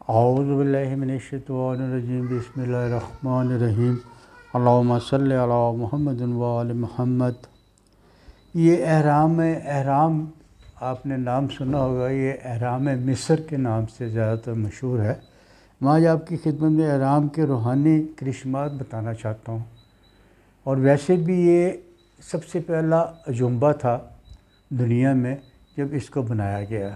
اعوذ باللہ من الشیطان الرجیم بسم اللہ الرحمن الرحیم اللہم صلی علی محمد و آل محمد۔ یہ احرام آپ نے نام سنا ہوگا، یہ احرام مصر کے نام سے زیادہ تر مشہور ہے۔ میں آج آپ کی خدمت میں احرام کے روحانی کرشمات بتانا چاہتا ہوں، اور ویسے بھی یہ سب سے پہلا اجوبہ تھا دنیا میں جب اس کو بنایا گیا۔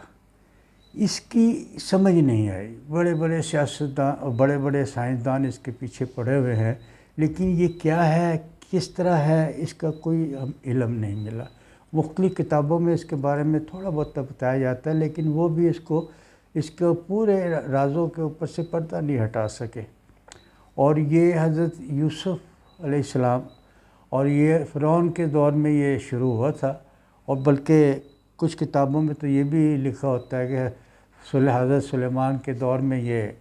اس کی سمجھ نہیں آئی، بڑے بڑے سیاستدان اور بڑے بڑے سائنسدان اس کے پیچھے پڑے ہوئے ہیں، لیکن یہ کیا ہے، کس طرح ہے، اس کا کوئی علم نہیں ملا۔ مختلف کتابوں میں اس کے بارے میں تھوڑا بہت بتایا جاتا ہے، لیکن وہ بھی اس کے پورے رازوں کے اوپر سے پردہ نہیں ہٹا سکے۔ اور یہ حضرت یوسف علیہ السلام اور یہ فرعون کے دور میں یہ شروع ہوا تھا، اور بلکہ کچھ کتابوں میں تو یہ بھی لکھا ہوتا ہے کہ حضرت سلیمان کے دور میں یہ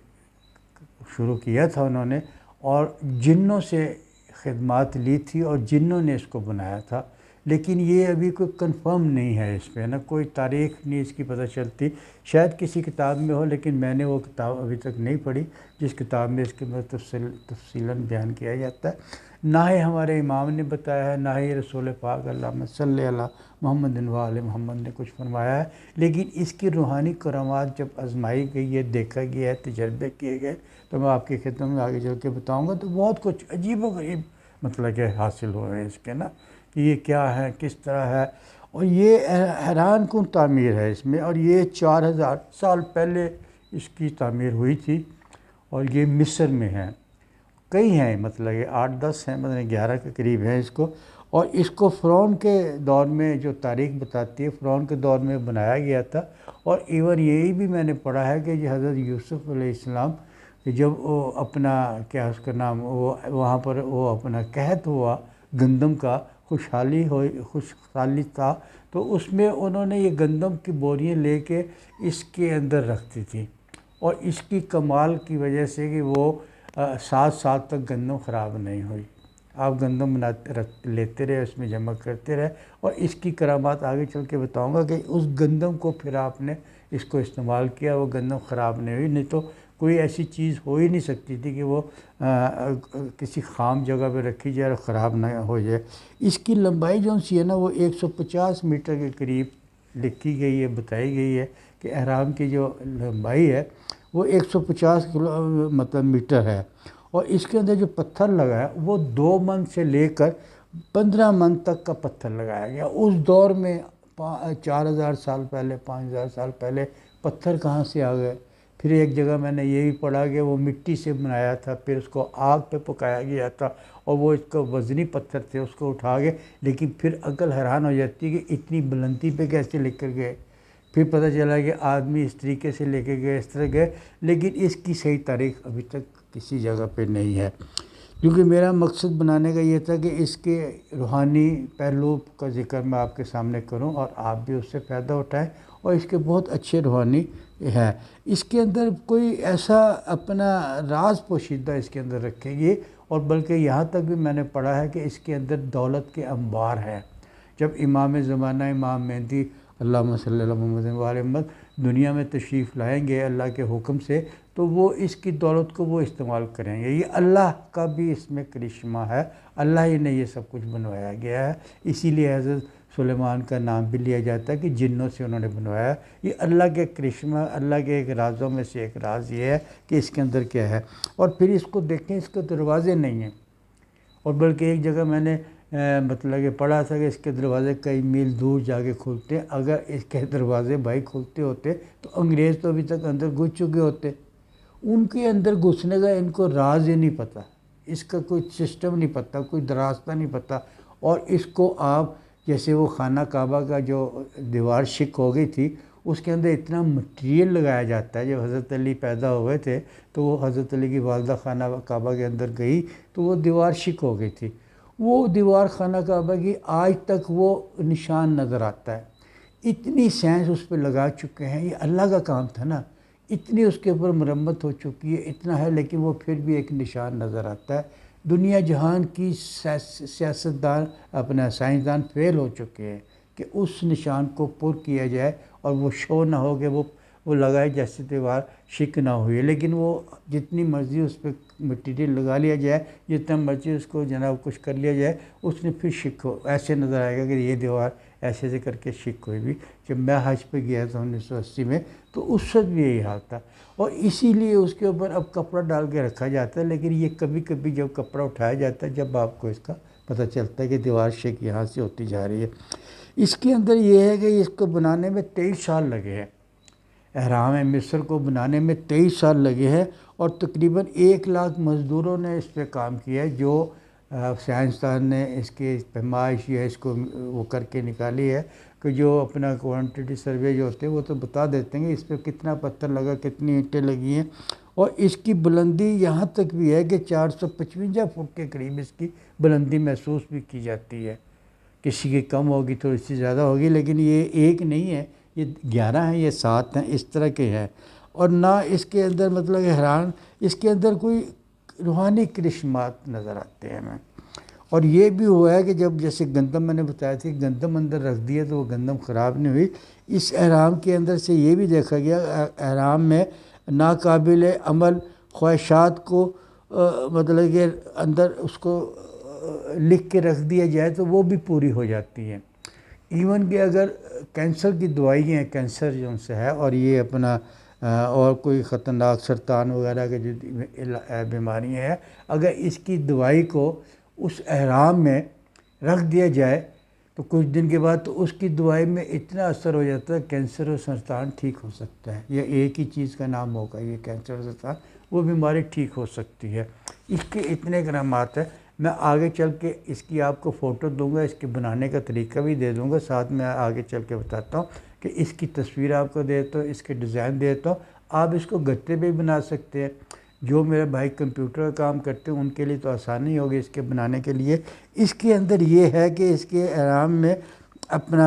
شروع کیا تھا انہوں نے، اور جنوں سے خدمات لی تھی اور جنوں نے اس کو بنایا تھا۔ لیکن یہ ابھی کوئی کنفرم نہیں ہے، اس پہ کوئی تاریخ نہیں اس کی پتہ چلتی، شاید کسی کتاب میں ہو، لیکن میں نے وہ کتاب ابھی تک نہیں پڑھی جس کتاب میں اس کے تفصیلاً بیان کیا جاتا ہے۔ نہ ہی ہمارے امام نے بتایا ہے، نہ ہی رسول پاک اللہم صلی علی محمد و آل محمد نے کچھ فرمایا ہے، لیکن اس کی روحانی کرامات جب آزمائی گئی ہے، دیکھا گیا ہے، تجربے کیے گئے، تو میں آپ کی خدمت میں آگے چل کے بتاؤں گا، تو بہت کچھ عجیب و غریب مطلب کہ حاصل ہوئے ہیں اس کے کہ یہ کیا ہے، کس طرح ہے، اور یہ حیران کن تعمیر ہے اس میں، اور یہ 4000 سال پہلے اس کی تعمیر ہوئی تھی، اور یہ مصر میں ہے۔ کئی ہیں، مطلب یہ 8-10 ہیں، مطلب 11 کے قریب ہیں اس کو، اور اس کو فرعون کے دور میں جو تاریخ بتاتی ہے، فرعون کے دور میں بنایا گیا تھا۔ اور ایون یہی بھی میں نے پڑھا ہے کہ یہ حضرت یوسف علیہ السلام جب وہ اپنا کیا اس کا نام وہاں پر وہ اپنا قحط ہوا گندم کا، خوشحالی تھا، تو اس میں انہوں نے یہ گندم کی بوریاں لے کے اس کے اندر رکھتی تھی، اور اس کی کمال کی وجہ سے کہ وہ 7 سال تک گندم خراب نہیں ہوئی۔ آپ گندم لیتے رہے، اس میں جمع کرتے رہے، اور اس کی کرامات آگے چل کے بتاؤں گا کہ اس گندم کو پھر آپ نے اس کو استعمال کیا، وہ گندم خراب نہیں ہوئی، نہیں تو کوئی ایسی چیز ہو ہی نہیں سکتی تھی کہ وہ کسی خام جگہ پہ رکھی جائے اور خراب نہ ہو جائے۔ اس کی لمبائی جو سی ہے نا، وہ 150 میٹر کے قریب لکھی گئی ہے، بتائی گئی ہے کہ احرام کی جو لمبائی ہے وہ 150 مطلب میٹر ہے، اور اس کے اندر جو پتھر لگا ہے وہ 2 من سے لے کر 15 من تک کا پتھر لگایا گیا۔ اس دور میں 4000 سال پہلے، 5000 سال پہلے پتھر کہاں سے آ گئے؟ پھر ایک جگہ میں نے یہ بھی پڑھا کہ وہ مٹی سے بنایا تھا، پھر اس کو آگ پہ پکایا گیا تھا، اور وہ اس کا وزنی پتھر تھے، اس کو اٹھا گئے، لیکن پھر عقل حیران ہو جاتی ہے کہ اتنی بلندی پہ کیسے لے کر گئے۔ پھر پتہ چلا کہ آدمی اس طریقے سے لے کے گئے، اس طرح گئے، لیکن اس کی صحیح تاریخ ابھی تک کسی جگہ پہ نہیں ہے، کیونکہ میرا مقصد بنانے کا یہ تھا کہ اس کے روحانی پہلو کا ذکر میں آپ کے سامنے کروں، اور آپ بھی اس سے فائدہ اٹھائیں، اور اس کے بہت اچھے روحانی ہے۔ اس کے اندر کوئی ایسا اپنا راز پوشیدہ اس کے اندر رکھیں گے، اور بلکہ یہاں تک بھی میں نے پڑھا ہے کہ اس کے اندر دولت کے انبار ہیں۔ جب امام زمانہ امام مہدی اللہم صلی علی محمد و آل محمد دنیا میں تشریف لائیں گے اللہ کے حکم سے، تو وہ اس کی دولت کو وہ استعمال کریں گے۔ یہ اللہ کا بھی اس میں کرشمہ ہے، اللہ ہی نے یہ سب کچھ بنوایا گیا ہے، اسی لیے حضرت سلیمان کا نام بھی لیا جاتا ہے کہ جنوں سے انہوں نے بنوایا۔ یہ اللہ کے کرشمہ، اللہ کے ایک رازوں میں سے ایک راز یہ ہے کہ اس کے اندر کیا ہے۔ اور پھر اس کو دیکھیں، اس کے دروازے نہیں ہیں، اور بلکہ ایک جگہ میں نے مطلب کہ پڑھا تھا کہ اس کے دروازے کئی میل دور جا کے کھلتے ہیں۔ اگر اس کے دروازے بھائی کھلتے ہوتے تو انگریز تو ابھی تک اندر گھس چکے ہوتے۔ ان کے اندر گھسنے کا ان کو راز ہی نہیں پتہ، اس کا کوئی سسٹم نہیں پتہ، کوئی راستہ نہیں پتہ، اور اس کو آپ جیسے وہ خانہ کعبہ کا جو دیوار شک ہو گئی تھی، اس کے اندر اتنا مٹیریل لگایا جاتا ہے۔ جب حضرت علی پیدا ہوئے تھے تو وہ حضرت علی کی والدہ خانہ کعبہ کے اندر گئی تو وہ دیوار شک ہو گئی تھی، وہ دیوار خانہ کعبہ کی آج تک وہ نشان نظر آتا ہے۔ اتنی سائنس اس پہ لگا چکے ہیں، یہ اللہ کا کام تھا نا، اتنی اس کے اوپر مرمت ہو چکی ہے، اتنا ہے، لیکن وہ پھر بھی ایک نشان نظر آتا ہے۔ دنیا جہان کی سیاستدان اپنا سائنسدان فیل ہو چکے ہیں کہ اس نشان کو پر کیا جائے، اور وہ شو نہ ہو کہ وہ وہ لگائے جیسے دیوار شک نہ ہوئی، لیکن وہ جتنی مرضی اس پہ مٹیریل لگا لیا جائے، جتنا مرضی اس کو جناب کچھ کر لیا جائے، اس نے پھر شک ہو ایسے نظر آئے گا کہ یہ دیوار ایسے ایسے کر کے شک ہوئی بھی۔ جب میں حج پہ گیا تھا 1980 میں تو اس وقت بھی یہی حال تھا، اور اسی لیے اس کے اوپر اب کپڑا ڈال کے رکھا جاتا ہے، لیکن یہ کبھی کبھی جب کپڑا اٹھایا جاتا ہے جب آپ کو اس کا پتہ چلتا ہے کہ دیوار شک یہاں سے ہوتی جا رہی ہے۔ اس کے اندر یہ ہے کہ اس کو بنانے میں 23 سال لگے ہیں، احرام مصر کو بنانے میں 23 سال لگے ہیں، اور تقریباً 1 لاکھ مزدوروں نے اس پہ کام کیا ہے، جو سائنسدان نے اس کی پیمائش یا اس کو وہ کر کے نکالی ہے کہ جو اپنا کوانٹٹی سروے جو ہوتے ہیں وہ تو بتا دیتے ہیں کہ اس پہ کتنا پتھر لگا، کتنی اینٹیں لگی ہیں، اور اس کی بلندی یہاں تک بھی ہے کہ 455 فٹ کے قریب اس کی بلندی محسوس بھی کی جاتی ہے۔ کسی کی کم ہوگی، تھوڑی سی زیادہ ہوگی، لیکن یہ ایک نہیں ہے، یہ 11 ہیں، یہ 7 ہیں، اس طرح کے ہیں۔ اور نہ اس کے اندر مطلب حیران، اس کے اندر کوئی روحانی کرشمات نظر آتے ہیں ہمیں۔ اور یہ بھی ہوا ہے کہ جب جیسے گندم میں نے بتایا تھا کہ گندم اندر رکھ دیا تو وہ گندم خراب نہیں ہوئی، اس احرام کے اندر سے یہ بھی دیکھا گیا احرام میں ناقابل عمل خواہشات کو مطلب کہ اندر اس کو لکھ کے رکھ دیا جائے تو وہ بھی پوری ہو جاتی ہیں۔ ایون کہ اگر کینسر کی دوائی ہیں، کینسر جو ان سے ہے، اور یہ اپنا اور کوئی خطرناک سرطان وغیرہ کے جو بیماریاں ہیں، اگر اس کی دوائی کو اس احرام میں رکھ دیا جائے تو کچھ دن کے بعد تو اس کی دوائی میں اتنا اثر ہو جاتا ہے کینسر اور سرطان ٹھیک ہو سکتا ہے، یا ایک ہی چیز کا نام ہوگا یہ کینسر اور سرطان، وہ بیماری ٹھیک ہو سکتی ہے۔ اس کے اتنے کرامات ہیں، میں آگے چل کے اس کی آپ کو فوٹو دوں گا، اس کے بنانے کا طریقہ بھی دے دوں گا، ساتھ میں آگے چل کے بتاتا ہوں کہ اس کی تصویر آپ کو دیتا ہوں، اس کے ڈیزائن دیتا ہوں۔ آپ اس کو گتے پہ بھی بنا سکتے ہیں، جو میرے بھائی کمپیوٹر کا کام کرتے ہیں ان کے لیے تو آسانی ہوگی اس کے بنانے کے لیے۔ اس کے اندر یہ ہے کہ اس کے احرام میں اپنا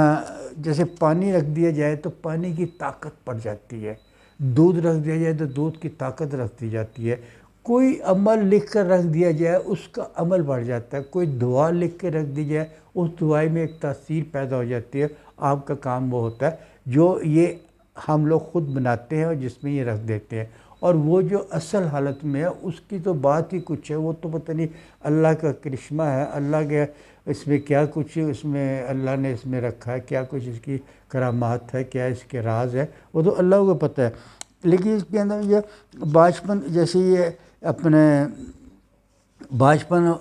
جیسے پانی رکھ دیا جائے تو پانی کی طاقت پڑ جاتی ہے، دودھ رکھ دیا جائے تو دودھ کی طاقت رکھ دی جاتی ہے، کوئی عمل لکھ کر رکھ دیا جائے اس کا عمل بڑھ جاتا ہے، کوئی دعا لکھ کے رکھ دی جائے اس دعائی میں ایک تاثیر پیدا ہو جاتی ہے، آپ کا کام وہ ہوتا ہے جو یہ ہم لوگ خود بناتے ہیں اور جس میں یہ رکھ دیتے ہیں۔ اور وہ جو اصل حالت میں ہے اس کی تو بات ہی کچھ ہے، وہ تو پتہ نہیں اللہ کا کرشمہ ہے، اللہ کے اس میں کیا کچھ اس میں اللہ نے اس میں رکھا ہے، کیا کچھ اس کی کرامات ہے، کیا اس کے راز ہے، وہ تو اللہ کو پتہ ہے۔ لیکن اس کے اندر یہ بچپن جیسے یہ اپنے بچپن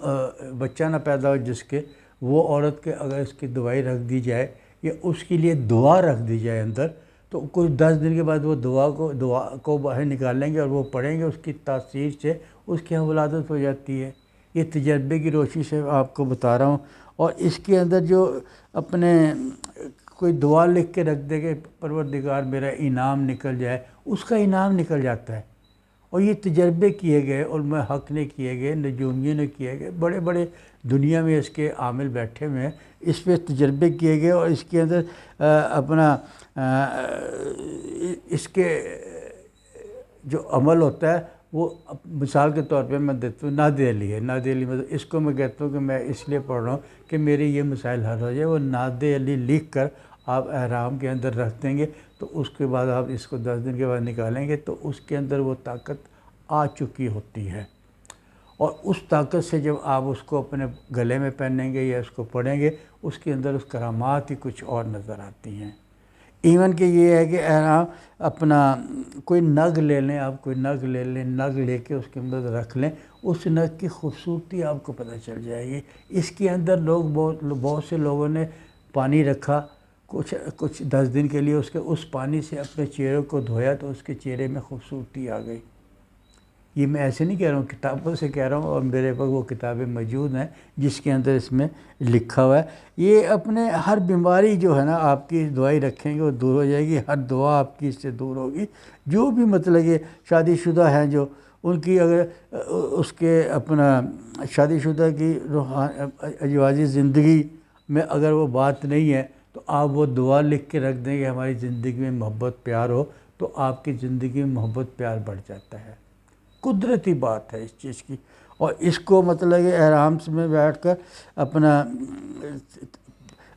بچہ نہ پیدا ہو جس کے، وہ عورت کے اگر اس کی دوائی رکھ دی جائے یا اس کے لیے دعا رکھ دی جائے اندر، تو کچھ 10 دن کے بعد وہ دعا کو باہر نکالیں گے اور وہ پڑھیں گے، اس کی تاثیر سے اس کی ولادت ہو جاتی ہے۔ یہ تجربے کی روشنی سے آپ کو بتا رہا ہوں۔ اور اس کے اندر جو اپنے کوئی دعا لکھ کے رکھ دے کہ پروردگار میرا انعام نکل جائے، اس کا انعام نکل جاتا ہے۔ اور یہ تجربے کیے گئے، علماء حق نے کیے گئے، نجومیوں نے کیے گئے، بڑے بڑے دنیا میں اس کے عامل بیٹھے ہوئے ہیں، اس پہ تجربے کیے گئے، اور اس کے اندر اپنا اس کے جو عمل ہوتا ہے وہ مثال کے طور پہ میں دیتا ہوں، ناد علی ہے، ناد علی مطلب اس کو میں کہتا ہوں کہ میں اس لیے پڑھ رہا ہوں کہ میرے یہ مسائل حل ہو جائے، وہ ناد علی لکھ کر آپ احرام کے اندر رکھ دیں گے تو اس کے بعد آپ اس کو 10 دن کے بعد نکالیں گے تو اس کے اندر وہ طاقت آ چکی ہوتی ہے، اور اس طاقت سے جب آپ اس کو اپنے گلے میں پہنیں گے یا اس کو پڑھیں گے، اس کے اندر اس کرامات ہی کچھ اور نظر آتی ہیں۔ ایون کہ یہ ہے کہ احرام اپنا کوئی نگ لے لیں، آپ کوئی نگ لے لیں، نگ لے کے اس کے اندر رکھ لیں، اس نگ کی خوبصورتی آپ کو پتہ چل جائے گی۔ اس کے اندر بہت سے لوگوں نے پانی رکھا کچھ 10 دن کے لیے، اس پانی سے اپنے چہرے کو دھویا تو اس کے چہرے میں خوبصورتی آ گئی۔ یہ میں ایسے نہیں کہہ رہا ہوں، کتابوں سے کہہ رہا ہوں، اور میرے پاس وہ کتابیں موجود ہیں جس کے اندر اس میں لکھا ہوا ہے۔ یہ اپنے ہر بیماری جو ہے نا آپ کی دوائی رکھیں گے وہ دور ہو جائے گی، ہر دعا آپ کی اس سے دور ہوگی۔ جو بھی مطلب یہ شادی شدہ ہیں جو ان کی اگر اس کے اپنا شادی شدہ کی ازواجی زندگی میں اگر وہ بات نہیں ہے تو آپ وہ دعا لکھ کے رکھ دیں کہ ہماری زندگی میں محبت پیار ہو، تو آپ کی زندگی میں محبت پیار بڑھ جاتا ہے۔ قدرتی بات ہے اس چیز کی۔ اور اس کو مطلب کہ احرام میں بیٹھ کر اپنا،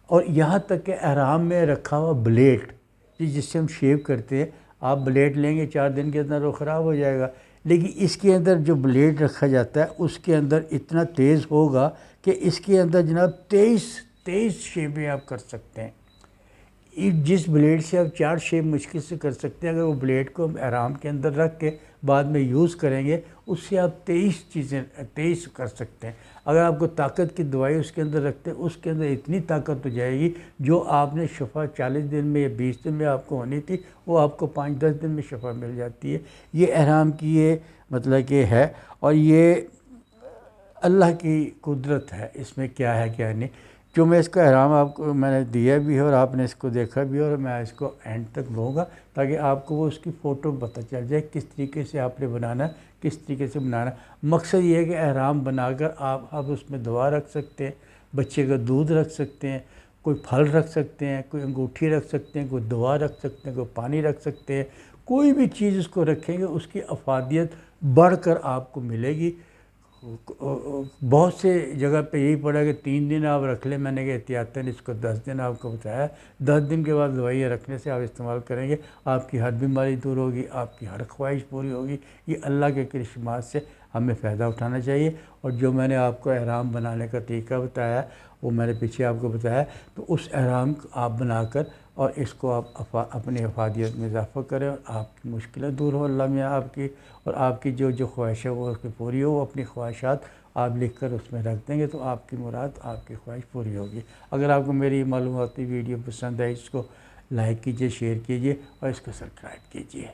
اور یہاں تک کہ احرام میں رکھا ہوا بلیڈ جس سے ہم شیو کرتے ہیں، آپ بلیڈ لیں گے 4 دن کے اندر وہ خراب ہو جائے گا، لیکن اس کے اندر جو بلیڈ رکھا جاتا ہے اس کے اندر اتنا تیز ہوگا کہ اس کے اندر جناب 23 شیپیں آپ کر سکتے ہیں۔ جس بلیڈ سے آپ 4 شیپ مشکل سے کر سکتے ہیں، اگر وہ بلیڈ کو ہم احرام کے اندر رکھ کے بعد میں یوز کریں گے، اس سے آپ 23 کر سکتے ہیں۔ اگر آپ کو طاقت کی دوائی اس کے اندر رکھتے ہیں، اس کے اندر اتنی طاقت ہو جائے گی جو آپ نے شفا 40 دن میں یا 20 دن میں آپ کو ہونی تھی، وہ آپ کو 5-10 دن میں شفا مل جاتی ہے۔ یہ احرام کی یہ مطلب کہ ہے، اور یہ اللہ کی قدرت ہے، اس میں کیا ہے کیا نہیں۔ جو میں اس کا احرام آپ کو میں نے دیا بھی ہے اور آپ نے اس کو دیکھا بھی ہے، اور میں اس کو اینڈ تک دوں گا تاکہ آپ کو وہ اس کی فوٹو پتہ چل جائے کس طریقے سے آپ نے بنانا ہے، کس طریقے سے بنانا ہے۔ مقصد یہ ہے کہ احرام بنا کر آپ اس میں دعا رکھ سکتے ہیں، بچے کا دودھ رکھ سکتے ہیں، کوئی پھل رکھ سکتے ہیں، کوئی انگوٹھی رکھ سکتے ہیں، کوئی دعا رکھ سکتے ہیں، کوئی پانی رکھ سکتے ہیں، کوئی بھی چیز اس کو رکھیں گے اس کی افادیت بڑھ کر آپ کو ملے گی۔ بہت سے جگہ پہ یہی پڑا کہ 3 دن آپ رکھ لیں، میں نے کہ احتیاطاً اس کو 10 دن آپ کو بتایا، 10 دن کے بعد دوائیاں رکھنے سے آپ استعمال کریں گے، آپ کی ہر بیماری دور ہوگی، آپ کی ہر خواہش پوری ہوگی۔ یہ اللہ کے کرشمات سے ہمیں فائدہ اٹھانا چاہیے۔ اور جو میں نے آپ کو احرام بنانے کا طریقہ بتایا وہ میں نے پیچھے آپ کو بتایا، تو اس احرام کو آپ بنا کر اور اس کو آپ اپنی افادیت میں اضافہ کریں، اور آپ کی مشکلیں دور ہو اللہ میاں آپ کی، اور آپ کی جو خواہش ہے وہ اس کی پوری ہو۔ اپنی خواہشات آپ لکھ کر اس میں رکھ دیں گے تو آپ کی مراد، آپ کی خواہش پوری ہوگی۔ اگر آپ کو میری معلوماتی ویڈیو پسند ہے، اس کو لائک کیجئے، شیئر کیجئے اور اس کو سبسکرائب کیجئے۔